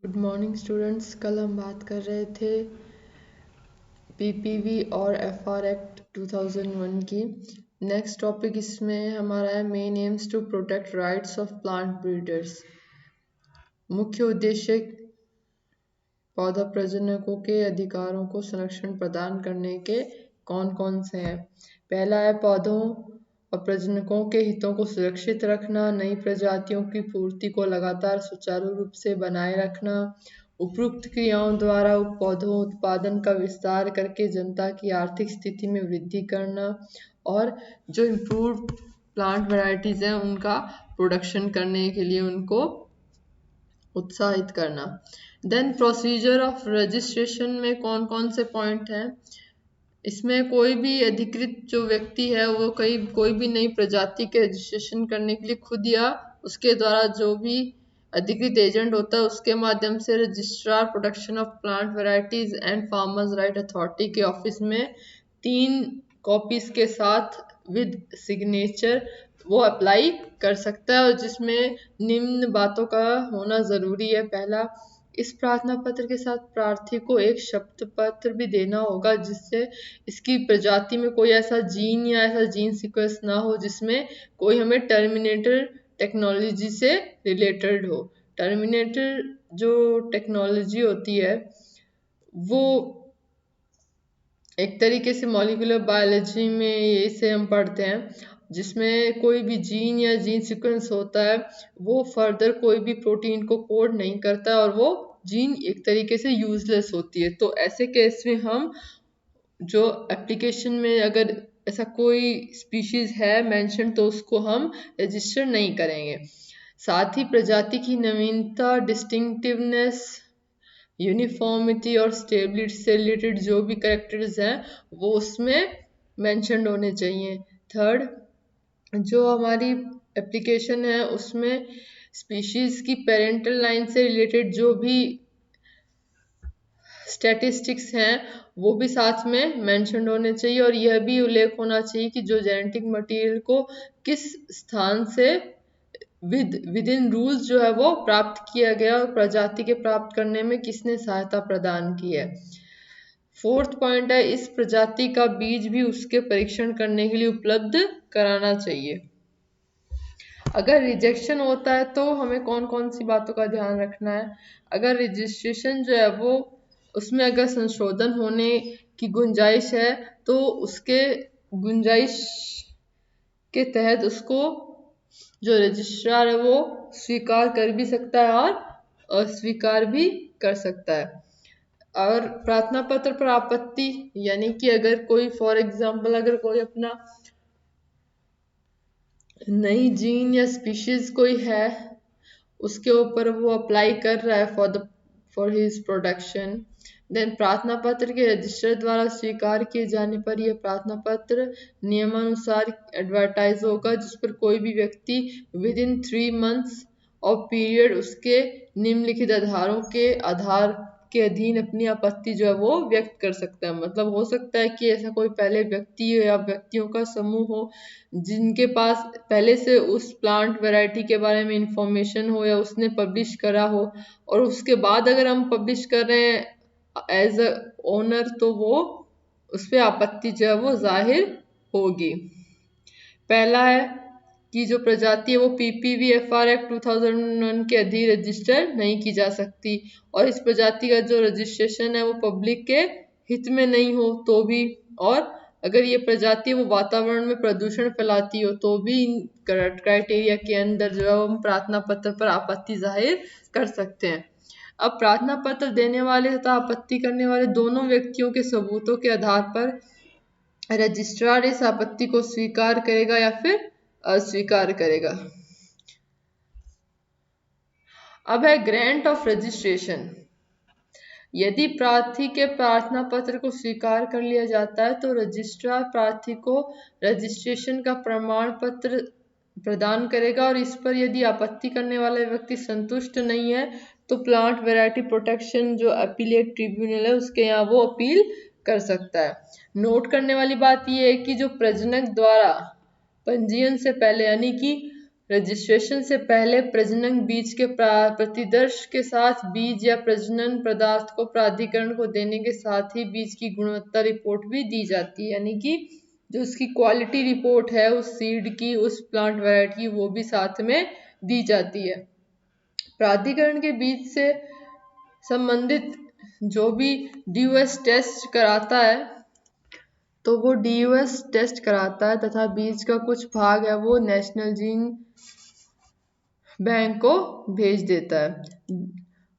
Good morning students. कल हम बात कर रहे थे पीपीवी और एफआर एक्ट 2001 की। नेक्स्ट टॉपिक इसमें हमारा है main aims to protect rights of plant breeders. मुख्य उद्देश्य पौधा प्रजनकों के अधिकारों को संरक्षण प्रदान करने के कौन कौन से हैं। पहला है पौधों और प्रजनकों के हितों को सुरक्षित रखना, नई प्रजातियों की पूर्ति को लगातार सुचारू रूप से बनाए रखना, उपयुक्त क्रियाओं द्वारा पौधों उत्पादन का विस्तार करके जनता की आर्थिक स्थिति में वृद्धि करना, और जो इम्प्रूव प्लांट वैरायटीज हैं उनका प्रोडक्शन करने के लिए उनको उत्साहित करना। देन प्रोसीजर ऑफ रजिस्ट्रेशन में कौन कौन से पॉइंट हैं। इसमें कोई भी अधिकृत जो व्यक्ति है वो कोई भी नई प्रजाति के रजिस्ट्रेशन करने के लिए खुद या उसके द्वारा जो भी अधिकृत एजेंट होता है उसके माध्यम से registrar protection of plant varieties and farmers right authority के ऑफिस में 3 कॉपीज के साथ विद सिग्नेचर वो अप्लाई कर सकता है, और जिसमें निम्न बातों का होना जरूरी है। पहला, इस प्रार्थना पत्र के साथ प्रार्थी को एक शपथ पत्र भी देना होगा जिससे इसकी प्रजाति में कोई ऐसा जीन या ऐसा जीन सीक्वेंस ना हो जिसमें कोई हमें टर्मिनेटर टेक्नोलॉजी से रिलेटेड हो। टर्मिनेटर जो टेक्नोलॉजी होती है वो एक तरीके से मॉलिक्यूलर बायोलॉजी में इसे हम पढ़ते हैं, जिसमें कोई भी जीन या जीन सीक्वेंस होता है वो फर्दर कोई भी प्रोटीन को कोड नहीं करता और वो जीन एक तरीके से यूजलेस होती है। तो ऐसे केस में हम जो एप्लीकेशन में अगर ऐसा कोई स्पीशीज है मेंशन तो उसको हम रजिस्टर नहीं करेंगे। साथ ही प्रजाति की नवीनता, डिस्टिंक्टिवनेस, यूनिफॉर्मिटी और स्टेबिलिटी से रिलेटेड जो भी कैरेक्टर्स हैं वो उसमें मेंशन्ड होने चाहिए। थर्ड, जो हमारी एप्लीकेशन है उसमें स्पीशीज की पेरेंटल लाइन से रिलेटेड जो भी स्टैटिस्टिक्स हैं वो भी साथ में मेंशन होने चाहिए, और यह भी उल्लेख होना चाहिए कि जो जेनेटिक मटेरियल को किस स्थान से विद इन रूल्स जो है वो प्राप्त किया गया और प्रजाति के प्राप्त करने में किसने सहायता प्रदान की है। फोर्थ पॉइंट है, इस प्रजाति का बीज भी उसके परीक्षण करने के लिए उपलब्ध कराना चाहिए। अगर रिजेक्शन होता है तो हमें कौन कौन सी बातों का ध्यान रखना है। अगर रजिस्ट्रेशन जो है वो उसमें अगर संशोधन होने की गुंजाइश है तो उसके गुंजाइश के तहत उसको जो रजिस्ट्रार है वो स्वीकार कर भी सकता है और अस्वीकार भी कर सकता है। और प्रार्थना पत्र पर आपत्ति, यानी कि अगर कोई फॉर एग्जाम्पल अगर कोई अपना नई जीन या स्पीशीज कोई है उसके ऊपर वो अप्लाई कर रहा है फॉर हिज प्रोडक्शन, देन प्रार्थना पत्र के रजिस्टर द्वारा स्वीकार किए जाने पर यह प्रार्थना पत्र नियमानुसार एडवर्टाइज होगा, जिस पर कोई भी व्यक्ति with in 3 months of period उसके निम्नलिखित आधारों के आधार के अधीन अपनी आपत्ति जो है वो व्यक्त कर सकता है। मतलब हो सकता है कि ऐसा कोई पहले व्यक्ति या व्यक्तियों का समूह हो जिनके पास पहले से उस प्लांट वैरायटी के बारे में इंफॉर्मेशन हो या उसने पब्लिश करा हो, और उसके बाद अगर हम पब्लिश कर रहे हैं एज अ ओनर तो वो उस पर आपत्ति जो है वो जाहिर होगी। पहला है कि जो प्रजाति है वो पीपीवीएफआर एक्ट 2001 के अधीन रजिस्टर नहीं की जा सकती, और इस प्रजाति का जो रजिस्ट्रेशन है वो पब्लिक के हित में नहीं हो तो भी, और अगर ये प्रजाति वो वातावरण में प्रदूषण फैलाती हो तो भी इन क्राइटेरिया के अंदर जो है हम प्रार्थना पत्र पर आपत्ति जाहिर कर सकते हैं। अब प्रार्थना पत्र देने वाले तथा आपत्ति करने वाले दोनों व्यक्तियों के सबूतों के आधार पर रजिस्ट्रार इस आपत्ति को स्वीकार करेगा या फिर अस्वीकार करेगा। अब है ग्रांट ऑफ रजिस्ट्रेशन। यदि प्रार्थी के प्रार्थना पत्र को स्वीकार कर लिया जाता है तो रजिस्ट्रार प्रार्थी को रजिस्ट्रेशन का प्रमाण पत्र प्रदान करेगा, और इस पर यदि आपत्ति करने वाला व्यक्ति संतुष्ट नहीं है तो प्लांट वैरायटी प्रोटेक्शन जो अपीलेट ट्रिब्यूनल है उसके यहाँ वो अपील कर सकता है। नोट करने वाली बात यह है कि जो प्रजनक द्वारा पंजीयन से पहले यानी कि रजिस्ट्रेशन से पहले प्रजनन बीज के प्रतिदर्श के साथ बीज या प्रजनन पदार्थ को प्राधिकरण को देने के साथ ही बीज की गुणवत्ता रिपोर्ट भी दी जाती है, यानी कि जो उसकी क्वालिटी रिपोर्ट है उस सीड की, उस प्लांट वैरायटी की, वो भी साथ में दी जाती है। प्राधिकरण के बीज से संबंधित जो भी DOS टेस्ट कराता है तो वो DOS टेस्ट कराता है तथा बीज का कुछ भाग है वो नेशनल जीन बैंक को भेज देता है,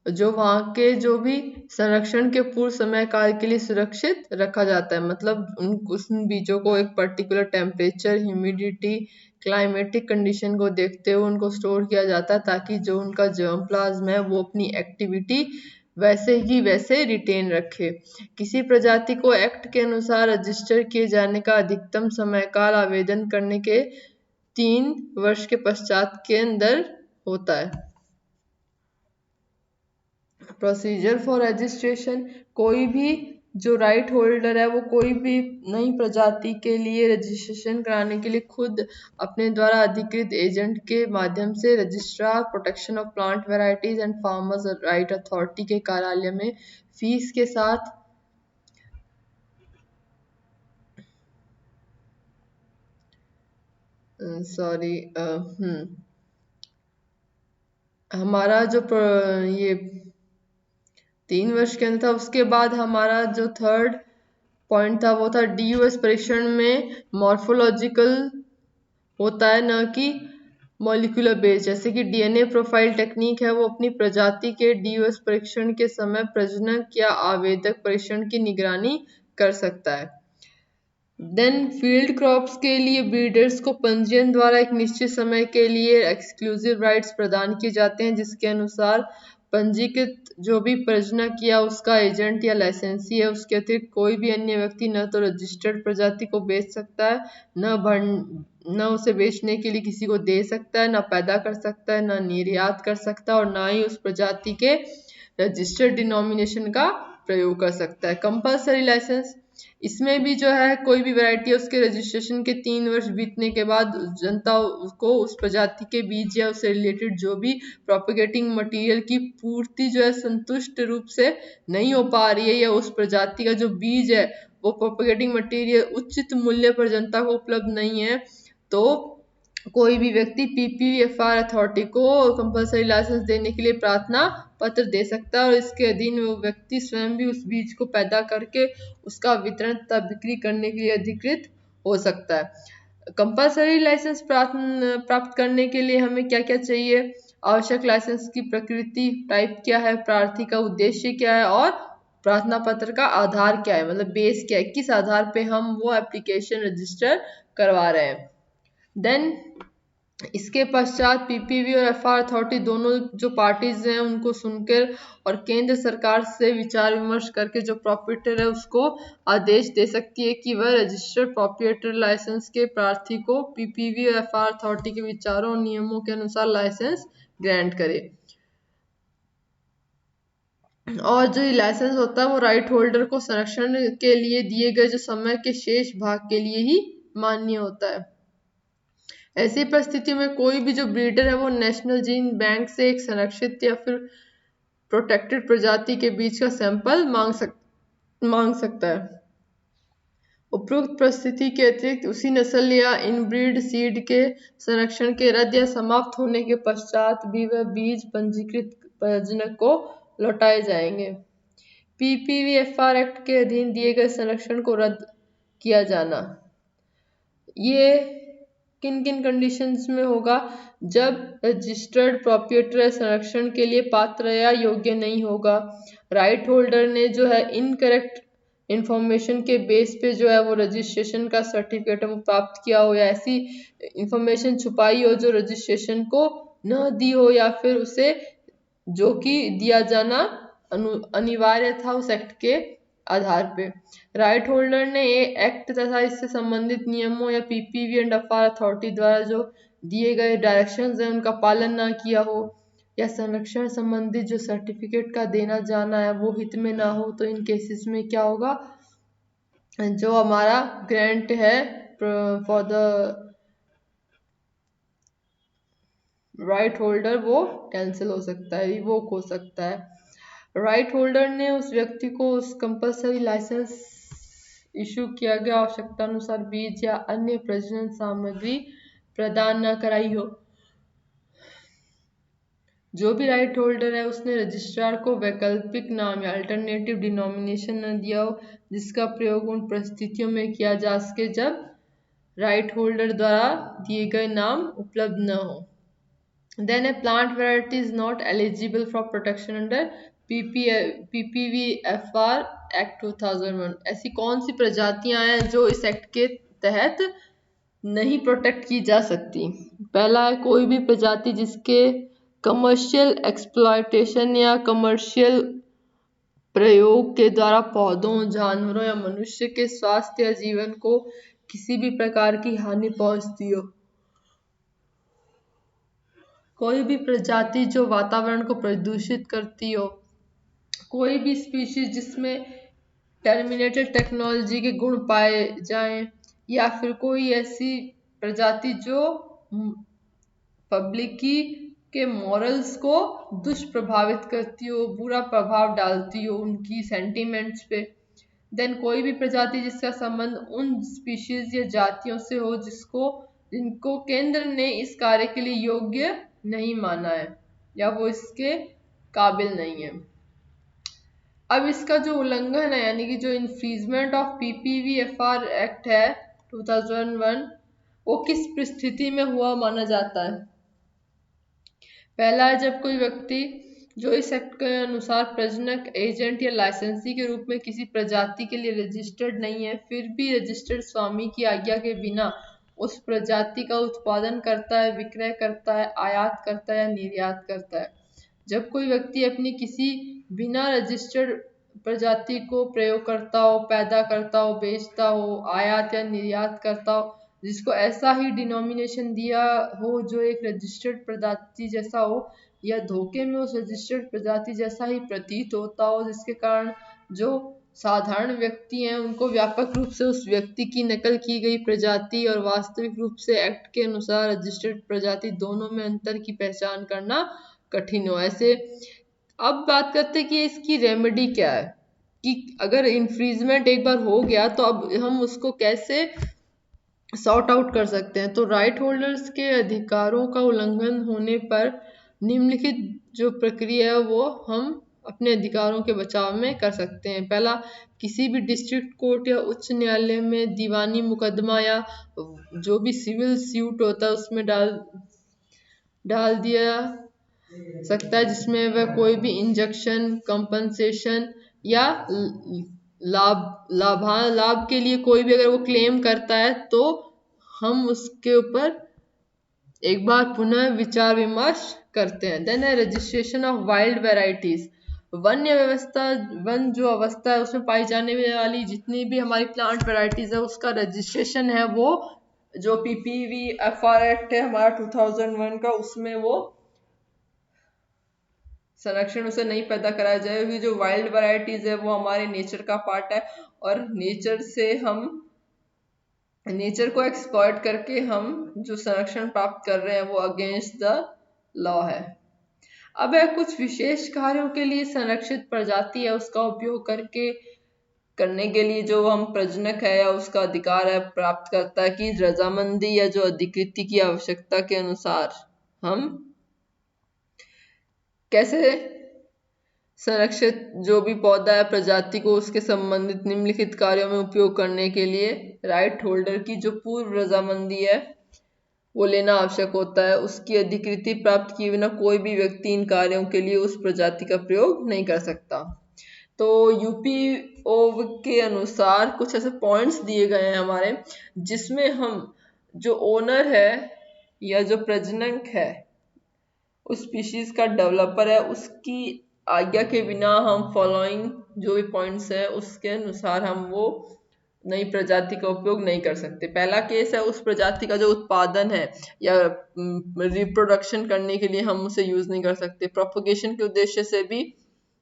जो वहाँ के जो भी संरक्षण के पूर्व समय काल के लिए सुरक्षित रखा जाता है। मतलब उस बीजों को एक particular temperature, humidity, climatic condition को देखते हुए उनको स्टोर किया जाता है ताकि जो उनका जर्म प्लाज्म है वो अपनी एक्टिविटी वैसे ही वैसे रिटेन रखे। किसी प्रजाति को एक्ट के अनुसार रजिस्टर किए जाने का अधिकतम समय काल आवेदन करने के 3 वर्ष के पश्चात के अंदर होता है। प्रोसीजर फॉर रजिस्ट्रेशन, कोई भी जो राइट होल्डर है वो कोई भी नई प्रजाति के लिए रजिस्ट्रेशन कराने के लिए खुद अपने द्वारा अधिकृत एजेंट के माध्यम से registrar protection of plant varieties and farmers right authority के कार्यालय में फीस के साथ हमारा जो ये 3 वर्ष के अंदर था। उसके बाद हमारा जो थर्ड पॉइंट था वो था DOS परीक्षण में मॉर्फोलॉजिकल होता है, न कि मॉलिक्यूलर बेस। जैसे कि DNA प्रोफाइल टेक्निक है वो अपनी प्रजाति के DOS परीक्षण के समय प्रजनक या आवेदक परीक्षण की निगरानी कर सकता है। देन फील्ड क्रॉप्स के लिए ब्रीडर्स को पंजीयन द्वारा एक निश्चित समय के लिए एक्सक्लूसिव राइट्स प्रदान किए जाते हैं, जिसके अनुसार पंजीकृत जो भी प्रजनक या उसका एजेंट या लाइसेंसी है उसके अतिरिक्त कोई भी अन्य व्यक्ति न तो रजिस्टर्ड प्रजाति को बेच सकता है, न उसे बेचने के लिए किसी को दे सकता है, न पैदा कर सकता है, न निर्यात कर सकता है और न ही उस प्रजाति के रजिस्टर्ड डिनोमिनेशन का प्रयोग कर सकता है। कंपल्सरी लाइसेंस, इसमें भी जो है कोई भी वैरायटी है उसके रजिस्ट्रेशन के 3 वर्ष बीतने के बाद जनता को उस प्रजाति के बीज या उससे रिलेटेड जो भी प्रोपेगेटिंग मटेरियल की पूर्ति जो है संतुष्ट रूप से नहीं हो पा रही है, या उस प्रजाति का जो बीज है वो प्रोपेगेटिंग मटेरियल उचित मूल्य पर जनता को उपलब्ध नहीं है, तो कोई भी व्यक्ति PPVFR अथॉरिटी को कंपल्सरी लाइसेंस देने के लिए प्रार्थना पत्र दे सकता है और इसके अधीन वो व्यक्ति स्वयं भी उस बीज को पैदा करके उसका वितरण तथा बिक्री करने के लिए अधिकृत हो सकता है। कंपल्सरी लाइसेंस प्राप्त करने के लिए हमें क्या क्या चाहिए? आवश्यक लाइसेंस की प्रकृति, टाइप क्या है, प्रार्थी का उद्देश्य क्या है और प्रार्थना पत्र का आधार क्या है, मतलब बेस क्या है, किस आधार पे हम वो एप्लीकेशन रजिस्टर करवा रहे हैं। देन इसके पश्चात PPV और FR अथॉरिटी दोनों जो पार्टीज हैं उनको सुनकर और केंद्र सरकार से विचार विमर्श करके जो प्रोप्राइटर है उसको आदेश दे सकती है कि वह रजिस्टर्ड प्रोप्राइटर लाइसेंस के प्रार्थी को PPV और FR अथॉरिटी के विचारों और नियमों के अनुसार लाइसेंस ग्रांट करे। और जो ये लाइसेंस होता है वो राइट होल्डर को संरक्षण के लिए दिए गए जो समय के शेष भाग के लिए ही मान्य होता है। ऐसी परिस्थिति में कोई भी जो ब्रीडर है वो नेशनल जीन बैंक से एक संरक्षित या फिर प्रोटेक्टेड प्रजाति के बीच का सैंपल मांग सकता है। उपरोक्त परिस्थिति के अतिरिक्त उसी नस्ल या इनब्रीड सीड के संरक्षण के रद्द या समाप्त होने के पश्चात भी वह बीज पंजीकृत प्रजनक को लौटाए जाएंगे। PPVFR एक्ट के अधीन दिए गए संरक्षण को रद्द किया जाना, ये किन किन कंडीशंस में होगा? जब रजिस्टर्ड प्रोप्राइटर संरक्षण के लिए पात्र या योग्य नहीं होगा, राइट होल्डर ने जो है इनकरेक्ट इंफॉर्मेशन के बेस पे जो है वो रजिस्ट्रेशन का सर्टिफिकेट प्राप्त किया हो, या ऐसी इंफॉर्मेशन छुपाई हो जो रजिस्ट्रेशन को न दी हो, या फिर उसे जो कि दिया जाना अनिवार्य था उस एक्ट के आधार पे। राइट होल्डर ने ये एक्ट तथा इससे संबंधित नियमों या PPV एंड FR अथॉरिटी द्वारा जो दिए गए डायरेक्शंस हैं उनका पालन ना किया हो, या संरक्षण संबंधित जो सर्टिफिकेट का देना जाना है वो हित में ना हो, तो इन केसेस में क्या होगा? जो हमारा ग्रांट है फॉर द राइट होल्डर वो कैंसिल हो सकता है, रिवोक हो सकता है। राइट होल्डर ने उस व्यक्ति को उस कंपल्सरी लाइसेंस इशू किया गया आवश्यकता अनुसार बीज या अन्य प्रजनन सामग्री प्रदान न कराई हो। जो भी राइट होल्डर है उसने रजिस्ट्रार को वैकल्पिक नाम या अल्टरनेटिव डिनोमिनेशन न दिया हो जिसका प्रयोग उन परिस्थितियों में किया जा सके जब राइट होल्डर द्वारा दिए गए नाम उपलब्ध न हो। Then a plant variety is not eligible for protection under PPVFR Act 2001। ऐसी कौन सी प्रजातियां हैं जो इस एक्ट के तहत नहीं प्रोटेक्ट की जा सकती? पहला है कोई भी प्रजाति जिसके कमर्शियल एक्सप्लॉयटेशन या कमर्शियल प्रयोग के द्वारा पौधों, जानवरों या मनुष्य के स्वास्थ्य या जीवन को किसी भी प्रकार की हानि पहुंचती हो। कोई भी प्रजाति जो वातावरण को प्रदूषित करती हो। कोई भी स्पीशीज जिसमें टर्मिनेटेड टेक्नोलॉजी के गुण पाए जाएं, या फिर कोई ऐसी प्रजाति जो पब्लिकी के मॉरल्स को दुष्प्रभावित करती हो, बुरा प्रभाव डालती हो उनकी सेंटिमेंट्स पे। देन कोई भी प्रजाति जिसका संबंध उन स्पीशीज या जातियों से हो जिनको केंद्र ने इस कार्य के लिए योग्य नहीं माना है या वो इसके काबिल नहीं है। अब इसका जो उल्लंघन है यानी कि जो इन्फ्रीजमेंट ऑफ PPVFR एक्ट है 2001 वो किस परिस्थिति में हुआ माना जाता है? पहला है जब कोई व्यक्ति जो इस एक्ट के अनुसार प्रजनक, एजेंट या लाइसेंसी के रूप में किसी प्रजाति के लिए रजिस्टर्ड नहीं है फिर भी रजिस्टर्ड स्वामी की आज्ञा के बिना उस प्रजाति का उत्पादन करता है, विक्रय करता है, आयात करता है या निर्यात करता है। जब कोई व्यक्ति अपनी किसी बिना रजिस्टर्ड प्रजाति को प्रयोग करता हो, पैदा करता हो, बेचता हो, आयात या निर्यात करता हो जिसको ऐसा ही डिनोमिनेशन दिया हो जो एक रजिस्टर्ड प्रजाति जैसा हो या धोखे में उस रजिस्टर्ड प्रजाति जैसा ही प्रतीत होता हो जिसके कारण जो साधारण व्यक्ति हैं उनको व्यापक रूप से उस व्यक्ति की नकल की गई प्रजाति और वास्तविक रूप से एक्ट के अनुसार रजिस्टर्ड प्रजाति दोनों में अंतर की पहचान करना कठिन हो। ऐसे अब बात करते हैं कि इसकी रेमेडी क्या है कि अगर इन्फ्रीजमेंट एक बार हो गया तो अब हम उसको कैसे सॉर्ट आउट कर सकते हैं। तो राइट होल्डर्स के अधिकारों का उल्लंघन होने पर निम्नलिखित जो प्रक्रिया है वो हम अपने अधिकारों के बचाव में कर सकते हैं। पहला, किसी भी डिस्ट्रिक्ट कोर्ट या उच्च न्यायालय में दीवानी मुकदमा या जो भी सिविल सूट होता है उसमें डाल दिया सकता है जिसमें वह कोई भी इंजेक्शन, कंपनसेशन या लाभ के लिए कोई भी अगर वो क्लेम करता है तो हम उसके ऊपर एक बार पुनः विचार विमर्श करते हैं। देन है registration of wild varieties. One जो अवस्था है उसमें पाई जाने वाली जितनी भी हमारी प्लांट वेराइटीज है उसका रजिस्ट्रेशन है वो जो PPVFR एक्ट है हमारा 2001 का उसमें वो संरक्षण उसे नहीं पैदा कराया जाए क्योंकि जो वाइल्ड वैरायटीज है वो हमारे नेचर का पार्ट है और नेचर को एक्सप्लॉइट करके हम जो संरक्षण प्राप्त कर रहे हैं वो अगेंस्ट द लॉ है। अब है कुछ विशेष कार्यों के लिए संरक्षित प्रजाति है उसका उपयोग करने के लिए जो हम प्रजनक है या उसका अधिकार है प्राप्त करता है कि रजामंदी या जो अधिकृति की आवश्यकता के अनुसार हम कैसे संरक्षित जो भी पौधा है प्रजाति को उसके संबंधित निम्नलिखित कार्यों में उपयोग करने के लिए राइट होल्डर की जो पूर्व रजामंदी है वो लेना आवश्यक होता है। उसकी अधिकृति प्राप्त किए बिना कोई भी व्यक्ति इन कार्यों के लिए उस प्रजाति का प्रयोग नहीं कर सकता। तो UPO के अनुसार कुछ ऐसे पॉइंट्स दिए गए हैं हमारे जिसमें हम जो ओनर है या जो प्रजनक है उस स्पीशीज का डेवलपर है उसकी आज्ञा के बिना हम फॉलोइंग जो भी पॉइंट्स है उसके अनुसार हम वो नई प्रजाति का उपयोग नहीं कर सकते। पहला केस है उस प्रजाति का जो उत्पादन है या रिप्रोडक्शन करने के लिए हम उसे यूज नहीं कर सकते। प्रोपगेशन के उद्देश्य से भी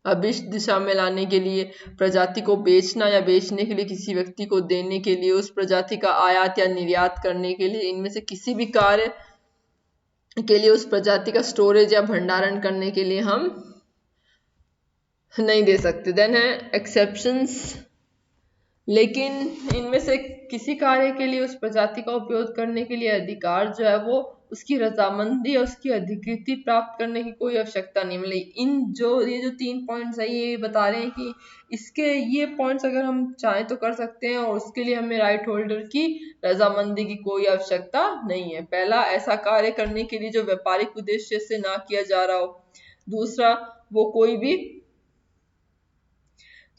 अभिष्ट दिशा में लाने के लिए, प्रजाति को बेचना या बेचने के लिए किसी व्यक्ति को देने के लिए, उस प्रजाति का आयात या निर्यात करने के लिए, इनमें से किसी भी कार्य के लिए उस प्रजाति का स्टोरेज या भंडारण करने के लिए हम नहीं दे सकते। देन है एक्सेप्शंस, लेकिन इनमें से किसी कार्य के लिए उस प्रजाति का उपयोग करने के लिए अधिकार जो है वो उसकी रजामंदी या उसकी अधिकृति प्राप्त करने की कोई आवश्यकता नहीं मिली। ये जो 3 पॉइंट्स है ये बता रहे हैं कि इसके ये पॉइंट्स अगर हम चाहें तो कर सकते हैं और उसके लिए हमें राइट होल्डर की रजामंदी की कोई आवश्यकता नहीं है। पहला, ऐसा कार्य करने के लिए जो व्यापारिक उद्देश्य से ना किया जा रहा हो। दूसरा, वो कोई भी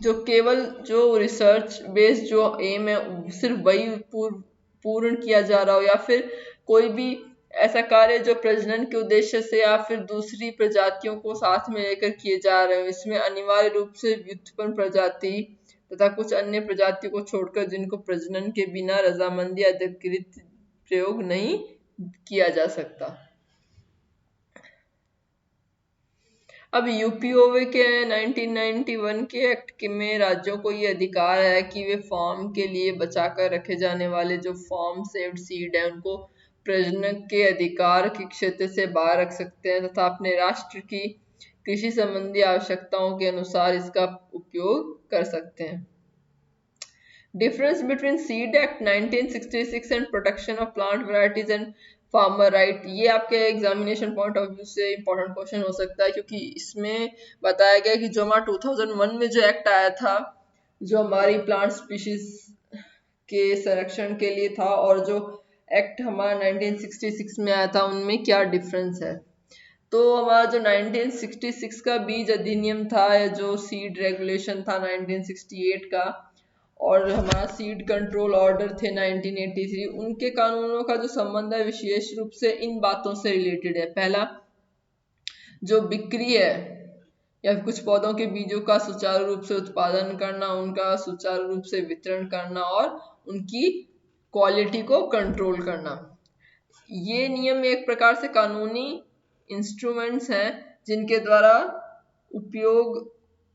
जो केवल जो रिसर्च बेस्ड जो एम है सिर्फ वही पूर्ण किया जा रहा हो, या फिर कोई भी ऐसा कार्य जो प्रजनन के उद्देश्य से या फिर दूसरी प्रजातियों को साथ में लेकर किए जा रहे हो। इसमें अनिवार्य रूप से व्युत्पन्न प्रजाति तथा कुछ अन्य प्रजातियों को छोड़कर जिनको प्रजनन के बिना रजामंदी अधिकृत प्रयोग नहीं किया जा सकता। अब यूपीओवे के 1991 के एक्ट में राज्यों को ये अधिकार है कि वे फार्म के लिए बचाकर रखे जाने वाले जो फार्म सेव्ड सीड है उनको प्रजनन के अधिकार के क्षेत्र से बाहर रख सकते हैं तथा अपने राष्ट्र की कृषि संबंधी आवश्यकताओं के अनुसार इसका उपयोग कर सकते हैं। Difference between Seed Act 1966 and Protection of Plant Varieties and farmer right, ये आपके एग्जामिनेशन पॉइंट ऑफ व्यू से इम्पोर्टेंट क्वेश्चन हो सकता है, क्योंकि इसमें बताया गया कि जो हमारा 2001 में जो एक्ट आया था जो हमारी प्लांट स्पीशीज के संरक्षण के लिए था और जो एक्ट हमारा 1966 में आया था उनमें क्या डिफरेंस है। तो हमारा जो 1966 का बीज अधिनियम था या जो सीड रेगुलेशन था 1968 का और हमारा सीड कंट्रोल ऑर्डर थे 1983, उनके कानूनों का जो संबंध है विशेष रूप से इन बातों से रिलेटेड है। पहला, जो बिक्री है या कुछ पौधों के बीजों का सुचारू रूप से उत्पादन करना, उनका सुचारू रूप से वितरण करना और उनकी क्वालिटी को कंट्रोल करना। ये नियम एक प्रकार से कानूनी इंस्ट्रूमेंट्स हैं जिनके द्वारा जो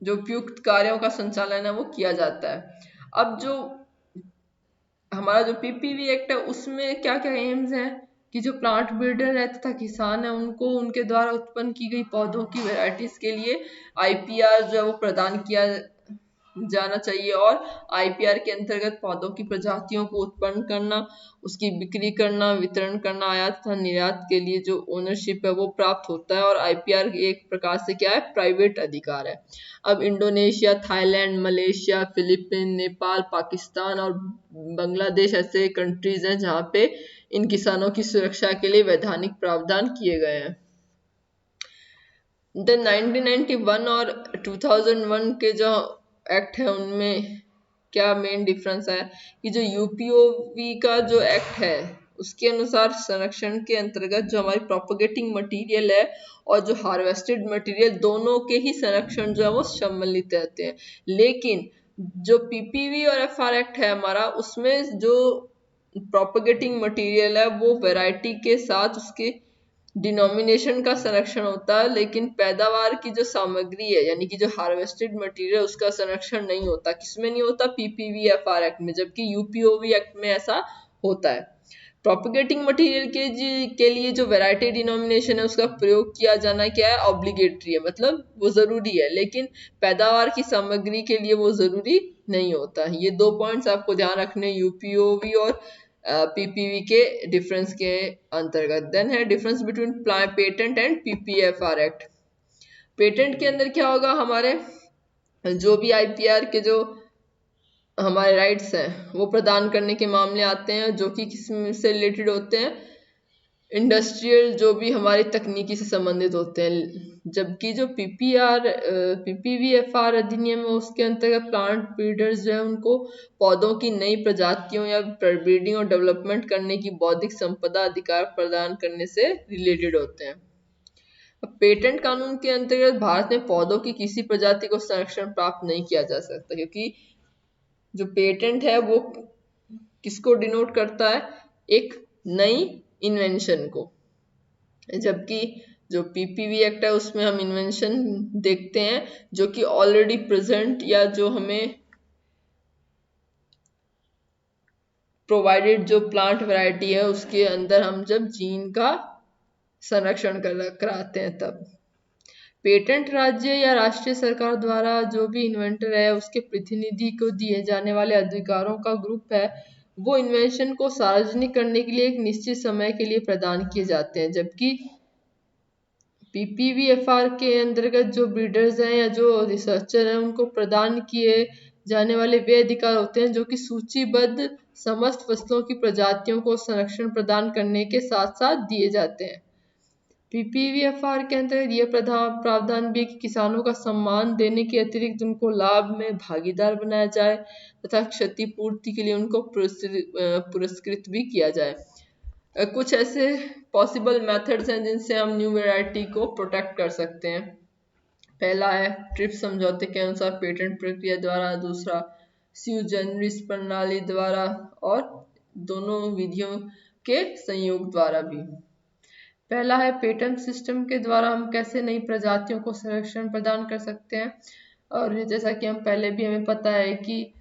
उपयुक्त कार्यों का संचालन है वो किया जाता है। अब जो हमारा जो पीपीवी एक्ट है उसमें क्या क्या एम्स हैं कि जो प्लांट ब्रीडर है तथा किसान है उनको उनके द्वारा उत्पन्न की गई पौधों की वैरायटीज के लिए आईपीआर जो है वो प्रदान किया जाना चाहिए और आईपीआर के अंतर्गत पौधों की प्रजातियों को उत्पन्न करना, उसकी बिक्री करना, वितरण करना, आयात तथा निर्यात के लिए जो ओनरशिप है वो प्राप्त होता है और आईपीआर एक प्रकार से क्या है, प्राइवेट अधिकार है। अब Indonesia, Thailand, Malaysia, Philippines, Nepal, Pakistan और बांग्लादेश ऐसे कंट्रीज हैं जहाँ पे इन किसानों की सुरक्षा के लिए वैधानिक प्रावधान किए गए हैं। 1991 और 2001 के जो एक्ट है उनमें क्या मेन डिफरेंस है कि जो यूपीओवी का जो एक्ट है उसके अनुसार संरक्षण के अंतर्गत जो हमारी प्रोपगेटिंग मटेरियल है और जो हार्वेस्टेड मटेरियल दोनों के ही संरक्षण जो है वो सम्मिलित रहते हैं। लेकिन जो पीपीवी और एफआर एक्ट है हमारा, उसमें जो प्रोपगेटिंग मटेरियल है वो वैरायटी के साथ उसके डिनोमिनेशन का संरक्षण होता है, लेकिन पैदावार की जो सामग्री है यानी कि जो हार्वेस्टेड मटेरियल उसका संरक्षण नहीं होता। किसमें नहीं होता? पीपीवी एफआर एक्ट में, जबकि यूपीओवी एक्ट में ऐसा होता है। प्रोपगेटिंग मटेरियल के लिए जो वैरायटी डिनोमिनेशन है उसका प्रयोग किया जाना क्या है, ऑब्लिगेटरी है, मतलब वो जरूरी है, लेकिन पैदावार की सामग्री के लिए वो जरूरी नहीं होता। ये दो पॉइंट्स आपको ध्यान रखने यूपीओवी और पीपीवी के डिफरेंस के अंतर्गत। देन है difference between patent and PPFR act. Patent के अंदर क्या होगा, हमारे जो भी आईपीआर के जो हमारे राइट्स हैं वो प्रदान करने के मामले आते हैं जो कि किस से रिलेटेड होते हैं, इंडस्ट्रियल जो भी हमारी तकनीकी से संबंधित होते हैं। जबकि जो पीपीवीएफआर अधिनियम है उसके अंतर्गत प्लांट ब्रीडर्स जो है उनको पौधों की नई प्रजातियों या ब्रीडिंग और डेवलपमेंट करने की बौद्धिक संपदा अधिकार प्रदान करने से रिलेटेड होते हैं। पेटेंट कानून के अंतर्गत भारत में पौधों की किसी प्रजाति को संरक्षण प्राप्त नहीं किया जा सकता, क्योंकि जो पेटेंट है वो किसको डिनोट करता है, एक नई इन्वेंशन को, जबकि जो पीपीवी एक्ट है उसमें हम इन्वेंशन देखते हैं जो कि ऑलरेडी प्रेजेंट या जो हमें प्रोवाइडेड जो प्लांट वैरायटी है उसके अंदर हम जब जीन का संरक्षण कराते हैं तब। पेटेंट राज्य या राष्ट्रीय सरकार द्वारा जो भी इन्वेंटर है उसके प्रतिनिधि को दिए जाने वाले अधिकारों का ग्रुप है, वो इन्वेंशन को सार्वजनिक करने के लिए एक निश्चित समय के लिए प्रदान किए जाते हैं। जबकि पीपीवीएफआर के अंतर्गत जो ब्रीडर्स हैं या जो रिसर्चर हैं उनको प्रदान किए जाने वाले वे अधिकार होते हैं जो कि सूचीबद्ध समस्त फसलों की प्रजातियों को संरक्षण प्रदान करने के साथ साथ दिए जाते हैं। पीपीवीएफआर के अंतर्गत यह प्रावधान भी है कि किसानों का सम्मान देने के अतिरिक्त उनको लाभ में भागीदार बनाया जाए तथा क्षतिपूर्ति के लिए उनको पुरस्कृत भी किया जाए। कुछ ऐसे पॉसिबल मेथड्स हैं जिनसे हम न्यू वैरायटी को प्रोटेक्ट कर सकते हैं। पहला है ट्रिप्स समझौते के अनुसार पेटेंट प्रक्रिया द्वारा, दूसरा स्यू जनरिस प्रणाली द्वारा और दोनों विधियों के संयोग द्वारा भी। पहला है पेटेंट सिस्टम के द्वारा हम कैसे नई प्रजातियों को संरक्षण प्रदान कर सकते हैं। और जैसा कि हम पहले भी हमें पता है कि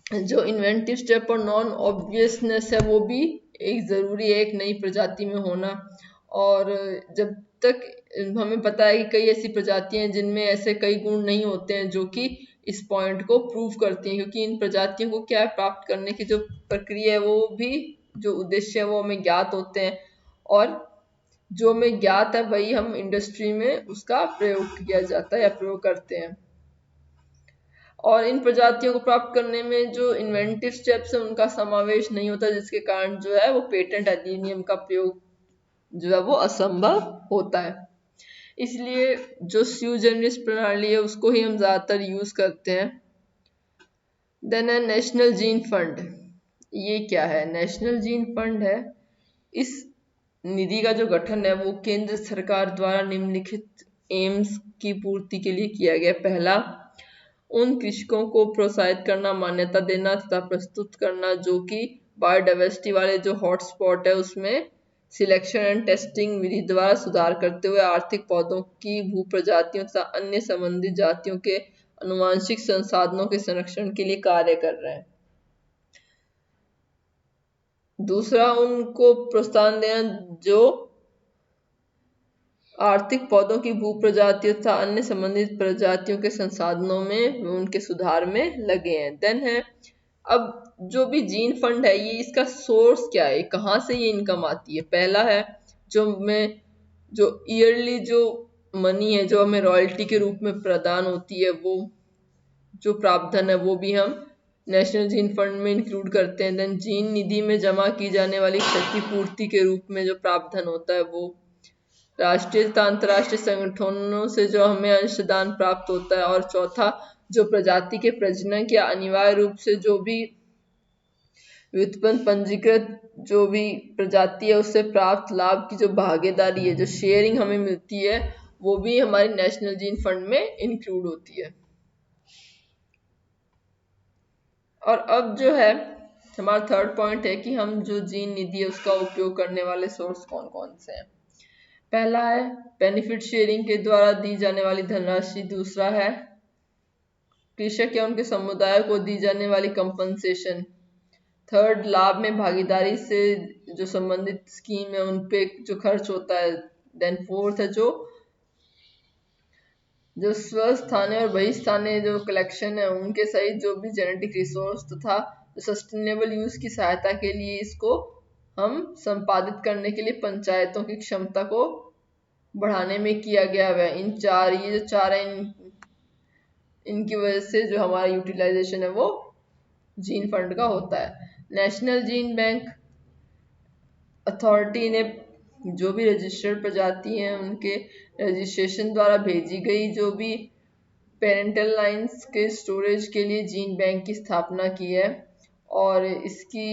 जो इन्वेंटिव स्टेप और नॉन ऑब्वियसनेस है वो भी एक ज़रूरी है एक नई प्रजाति में होना। और जब तक हमें पता है कि कई ऐसी प्रजातियां हैं जिनमें ऐसे कई गुण नहीं होते हैं जो कि इस पॉइंट को प्रूव करती हैं, क्योंकि इन प्रजातियों को क्या प्राप्त करने की जो प्रक्रिया है वो भी जो उद्देश्य है वो हमें ज्ञात होते हैं, और जो हमें ज्ञात है वही हम इंडस्ट्री में उसका प्रयोग किया जाता है या प्रयोग करते हैं। और इन प्रजातियों को प्राप्त करने में जो इन्वेंटिव स्टेप्स है उनका समावेश नहीं होता, जिसके कारण जो है वो पेटेंट अधिनियम का प्रयोग जो है वो असंभव होता है। इसलिए जो स्यू जनरिस प्रणाली है उसको ही हम ज्यादातर यूज करते हैं। देन है नेशनल जीन फंड। ये क्या है? नेशनल जीन फंड है, इस निधि का जो गठन है वो केंद्र सरकार द्वारा निम्नलिखित एम्स की पूर्ति के लिए किया गया। पहला, उन कृषकों को प्रोत्साहित करना, मान्यता देना तथा प्रस्तुत करना जो कि बायोडाइवर्सिटी वाले जो हॉटस्पॉट है उसमें सिलेक्शन एंड टेस्टिंग विधि द्वारा सुधार करते हुए आर्थिक पौधों की भू प्रजातियों तथा अन्य संबंधित जातियों के अनुवांशिक संसाधनों के संरक्षण के लिए कार्य कर रहे हैं। दूसरा, उनको प्रोत्साहन देना जो आर्थिक पौधों की भू प्रजातियों तथा अन्य संबंधित प्रजातियों के संसाधनों में उनके सुधार में लगे हैं। देन है, अब जो भी जीन फंड है ये इसका सोर्स क्या है, कहाँ से ये इनकम आती है? पहला है जो ईयरली जो मनी है जो हमें रॉयल्टी के रूप में प्रदान होती है, वो जो प्रावधान है वो भी हम नेशनल जीन फंड में इंक्लूड करते हैं। देन जीन निधि में जमा की जाने वाली क्षतिपूर्ति के रूप में जो प्रावधान होता है वो राष्ट्रीय तथा अंतर्राष्ट्रीय संगठनों से जो हमें अंशदान प्राप्त होता है। और चौथा, जो प्रजाति के प्रजनन या अनिवार्य रूप से जो भी व्युत्पन्न पंजीकृत जो भी प्रजाति है उससे प्राप्त लाभ की जो भागीदारी है, जो शेयरिंग हमें मिलती है, वो भी हमारी नेशनल जीन फंड में इंक्लूड होती है। और अब जो है हमारा थर्ड पॉइंट है कि हम जो जीन निधि है उसका उपयोग करने वाले सोर्स कौन कौन से हैं। पहला है बेनिफिट शेयरिंग के द्वारा दी जाने वाली धनराशि। दूसरा है कृषक या उनके समुदाय को दी जाने वाली कंपनसेशन। थर्ड, लाभ में भागीदारी से जो संबंधित स्कीम है उन पे जो खर्च होता है। देन फोर्थ है जो स्वस्थानीय और बहिस्थानीय जो कलेक्शन है उनके सहित जो भी जेनेटिक रिसोर्स तथा सस्टेनेबल यूज की सहायता के लिए इसको हम संपादित करने के लिए पंचायतों की क्षमता को बढ़ाने में किया गया है। ये जो चार है इनकी वजह से जो हमारा यूटिलाइजेशन है वो जीन फंड का होता है। नेशनल जीन बैंक अथॉरिटी ने जो भी रजिस्टर्ड प्रजाति हैं उनके रजिस्ट्रेशन द्वारा भेजी गई जो भी पेरेंटल लाइंस के स्टोरेज के लिए जीन बैंक की स्थापना की है। और इसकी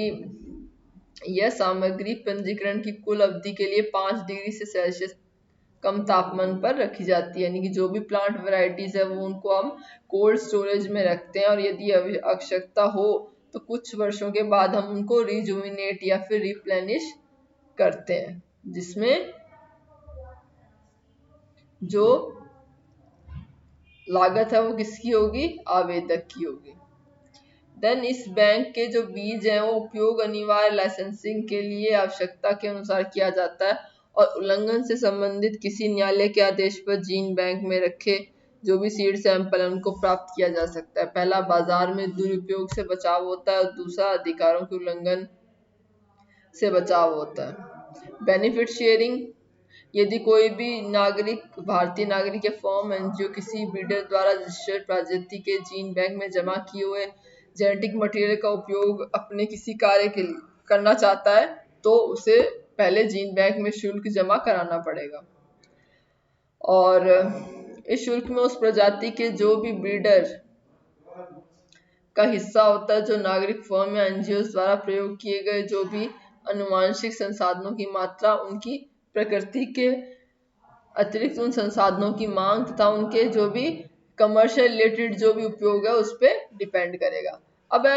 यह सामग्री पंजीकरण की कुल अवधि के लिए 5 डिग्री से सेल्सियस कम तापमान पर रखी जाती है। यानी कि जो भी प्लांट वैरायटीज है वो उनको हम कोल्ड स्टोरेज में रखते हैं और यदि आवश्यकता हो तो कुछ वर्षों के बाद हम उनको रिजुविनेट या फिर रिप्लेनिश करते हैं, जिसमें जो लागत है वो किसकी होगी? आवेदक की होगी। देन इस बैंक के जो बीज हैं वो उपयोग अनिवार्य लाइसेंसिंग के लिए आवश्यकता के अनुसार किया जाता है और उल्लंघन से संबंधित किसी न्यायालय के आदेश पर जीन बैंक में रखे जो भी सीड सैंपल है उनको प्राप्त किया जा सकता है। पहला बाजार में दुरुपयोग से बचाव होता है और दूसरा अधिकारों के उल्लंघन से बचाव होता है। बेनिफिट शेयरिंग, यदि कोई भी नागरिक, भारतीय नागरिक या फर्म एनजीओ किसी ब्रीडर द्वारा रजिस्टर्ड प्रजाति के जीन बैंक में जमा किए हुए जेनेटिक मटेरियल का उपयोग अपने किसी कार्य के लिए करना चाहता है तो उसे पहले जीन बैंक में शुल्क जमा कराना पड़ेगा। और इस शुल्क में उस प्रजाति के जो भी ब्रीडर का हिस्सा होता है जो नागरिक फर्म या एनजीओ द्वारा प्रयोग किए गए जो भी आनुवांशिक संसाधनों की मात्रा, उनकी प्रकृति के अतिरिक्त उन संसाधनों की मांग तथा उनके जो भी कमर्शियल रिलेटेड जो भी उपयोग है उस पर डिपेंड करेगा। अब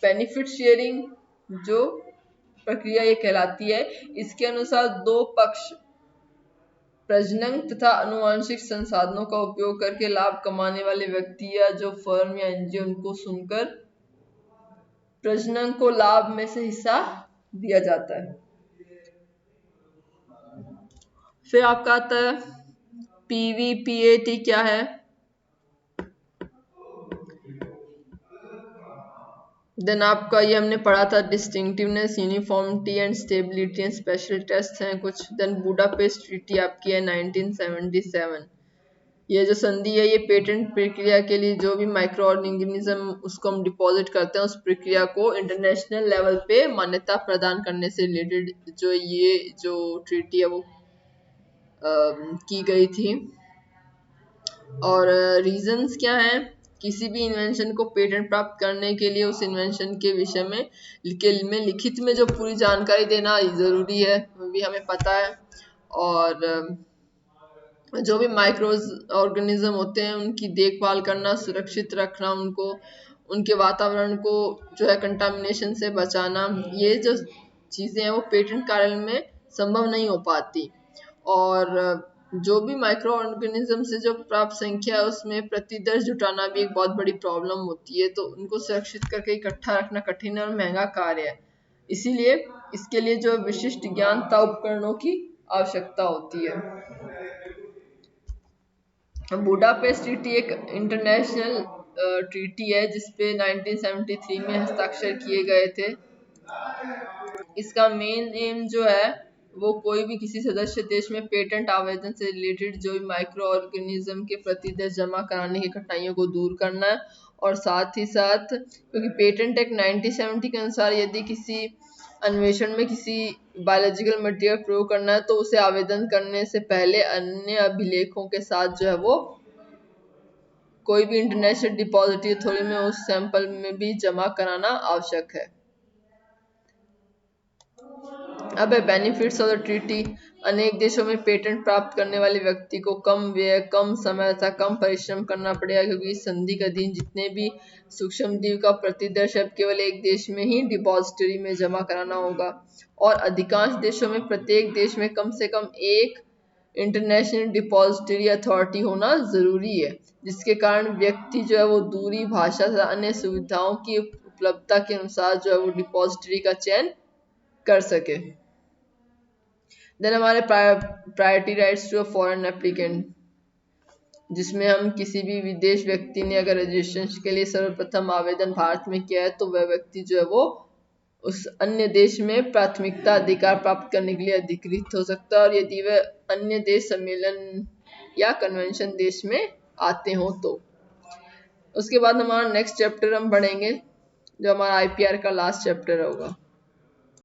बेनिफिट शेयरिंग जो प्रक्रिया ये कहलाती है, इसके अनुसार दो पक्ष प्रजनन तथा आनुवंशिक संसाधनों का उपयोग करके लाभ कमाने वाले व्यक्ति या जो फर्म या एनजीओ उनको सुनकर प्रजनन को लाभ में से हिस्सा दिया जाता है। फिर आपका आता है पीवीपीएटी क्या है। देन आपका ये हमने पढ़ा था distinctiveness, uniformity and stability and special test हैं कुछ। देन बुडापेस्ट ट्रीटी आपकी है 1977। ये जो संधि है ये पेटेंट प्रक्रिया के लिए जो भी माइक्रो ऑर्गेनिज्म उसको हम डिपॉजिट करते हैं उस प्रक्रिया को इंटरनेशनल लेवल पे मान्यता प्रदान करने से रिलेटेड जो ये जो ट्रीटी है वो की गई थी। और रीजंस क्या हैं, किसी भी इन्वेंशन को पेटेंट प्राप्त करने के लिए उस इन्वेंशन के विषय में लिखित में जो पूरी जानकारी देना जरूरी है वो भी हमें पता है। और जो भी माइक्रो ऑर्गेनिज्म होते हैं उनकी देखभाल करना, सुरक्षित रखना, उनको उनके वातावरण को जो है कंटामिनेशन से बचाना, ये जो चीज़ें हैं वो पेटेंट कार्यालय में संभव नहीं हो पाती। और जो भी माइक्रो ऑर्गेनिज्म से जो प्राप्त संख्या है उसमें प्रतिदर्श जुटाना भी एक बहुत बड़ी प्रॉब्लम होती है, तो उनको सुरक्षित करके इकट्ठा रखना कठिन और महंगा कार्य है। इसीलिए इसके लिए जो विशिष्ट ज्ञान तथा उपकरणों की आवश्यकता होती है। बुडापेस्ट ट्रीटी एक इंटरनेशनल ट्रीटी है जिसपे 1973 में हस्ताक्षर किए गए थे। इसका मेन एम जो है वो कोई भी किसी सदस्य देश में पेटेंट आवेदन से रिलेटेड जो भी माइक्रो ऑर्गेनिज्म के प्रतिदर्श जमा कराने की कठिनाइयों को दूर करना है। और साथ ही साथ क्योंकि पेटेंट एक्ट 1970 के अनुसार यदि किसी अन्वेषण में किसी बायोलॉजिकल मटेरियल प्रयोग करना है तो उसे आवेदन करने से पहले अन्य अभिलेखों के साथ जो है वो कोई भी इंटरनेशनल डिपॉजिटरी अथॉरिटी में उस सैंपल में भी जमा कराना आवश्यक है। अब है बेनिफिट्स ऑफ द ट्रीटी। अनेक देशों में पेटेंट प्राप्त करने वाले व्यक्ति को कम व्यय, कम समय तथा कम परिश्रम करना पड़ेगा क्योंकि इस संधि के अधीन जितने भी सूक्ष्म जीव का प्रतिदर्श अब केवल एक देश में ही डिपॉजिटरी में जमा कराना होगा। और अधिकांश देशों में प्रत्येक देश में कम से कम एक इंटरनेशनल डिपॉजिटरी अथॉरिटी होना जरूरी है, जिसके कारण व्यक्ति जो है वो दूरी, भाषा तथा अन्य सुविधाओं की उपलब्धता के अनुसार जो है वो डिपॉजिटरी का चयन कर सके। देन हमारे priority rights to a foreign applicant, जिसमें हम किसी भी विदेश व्यक्ति ने अगर रजिस्ट्रेशन के लिए सर्वप्रथम आवेदन भारत में किया है तो वह व्यक्ति जो है वो उस अन्य देश में प्राथमिकता अधिकार प्राप्त करने के लिए अधिकृत हो सकता है और यदि वह अन्य देश सम्मेलन या कन्वेंशन देश में आते हो तो। उसके बाद हमारा नेक्स्ट चैप्टर हम पढ़ेंगे जो हमारा आईपीआर का लास्ट चैप्टर होगा।